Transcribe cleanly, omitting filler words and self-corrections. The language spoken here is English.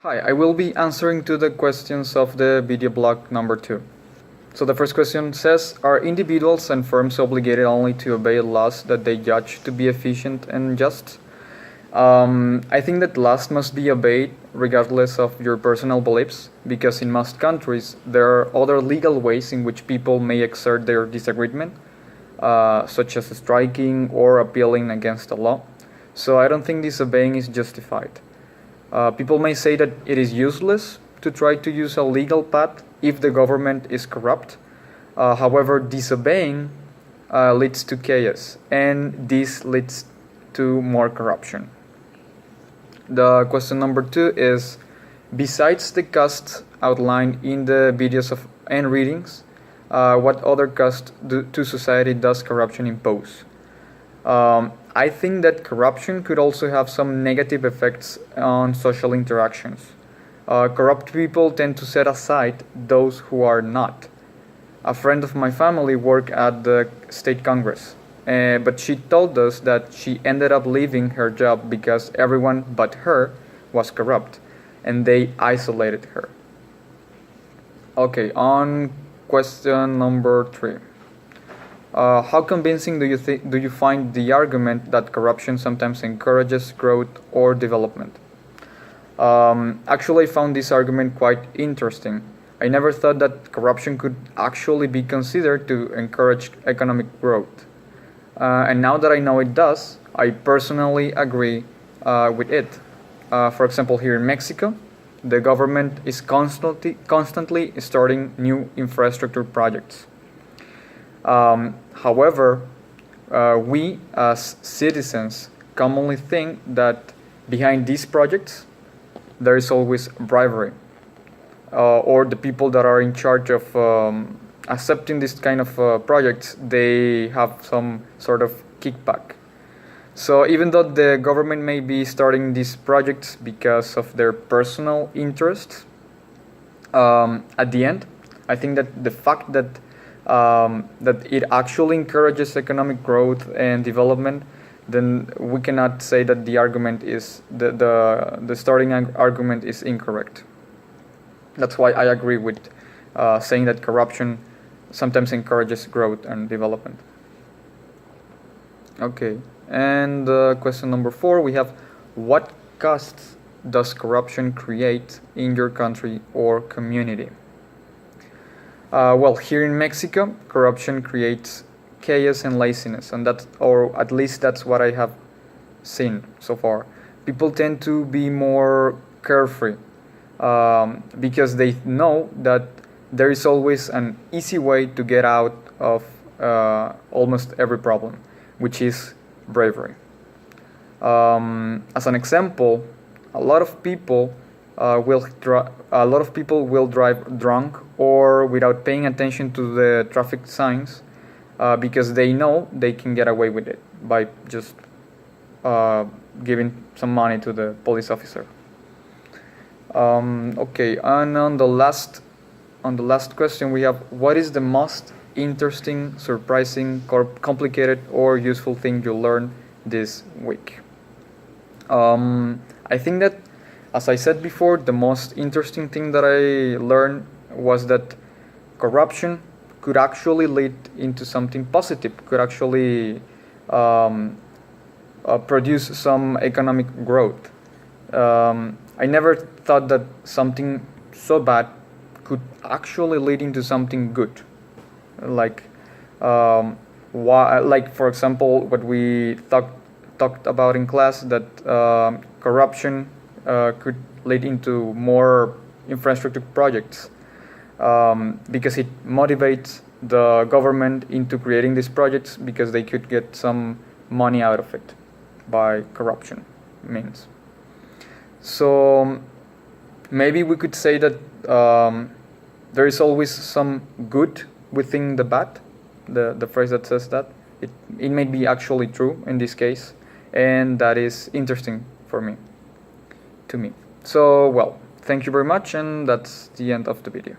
Hi, I will be answering to the questions of the video blog number 2. So the first question says, are individuals and firms obligated only to obey laws that they judge to be efficient and just? I think that laws must be obeyed regardless of your personal beliefs, because in most countries there are other legal ways in which people may exert their disagreement, such as striking or appealing against a law. So I don't think disobeying is justified. People may say that it is useless to try to use a legal path if the government is corrupt. However, disobeying leads to chaos, and this leads to more corruption. The question number 2 is, besides the costs outlined in the videos and readings, what other cost to society does corruption impose? I think that corruption could also have some negative effects on social interactions. Corrupt people tend to set aside those who are not. A friend of my family worked at the state congress, but she told us that she ended up leaving her job because everyone but her was corrupt, and they isolated her. Okay, on question number 3. How convincing do you find the argument that corruption sometimes encourages growth or development? Actually, I found this argument quite interesting. I never thought that corruption could actually be considered to encourage economic growth. And now that I know it does, I personally agree with it. For example, here in Mexico, the government is constantly starting new infrastructure projects. However, we as citizens commonly think that behind these projects there is always bribery, or the people that are in charge of accepting this kind of projects, they have some sort of kickback. So even though the government may be starting these projects because of their personal interests, at the end, I think that the fact that it actually encourages economic growth and development, then we cannot say that the argument is the starting argument is incorrect. That's why I agree with saying that corruption sometimes encourages growth and development. Okay, and question number 4, we have, what costs does corruption create in your country or community? Well, here in Mexico, corruption creates chaos and laziness, and or at least that's what I have seen so far. People tend to be more carefree because they know that there is always an easy way to get out of almost every problem, which is bravery. As an example, a lot of people will drive drunk or without paying attention to the traffic signs because they know they can get away with it by just giving some money to the police officer. Okay, and on the last question we have, what is the most interesting, surprising, complicated, or useful thing you learned this week? I think that, as I said before, the most interesting thing that I learned was that corruption could actually lead into something positive, could actually produce some economic growth. I never thought that something so bad could actually lead into something good. Like for example, what we talked about in class, that corruption could lead into more infrastructure projects because it motivates the government into creating these projects because they could get some money out of it by corruption means. So maybe we could say that there is always some good within the bad, the phrase that says that. It may be actually true in this case, and that is interesting to me. So, well, thank you very much, and that's the end of the video.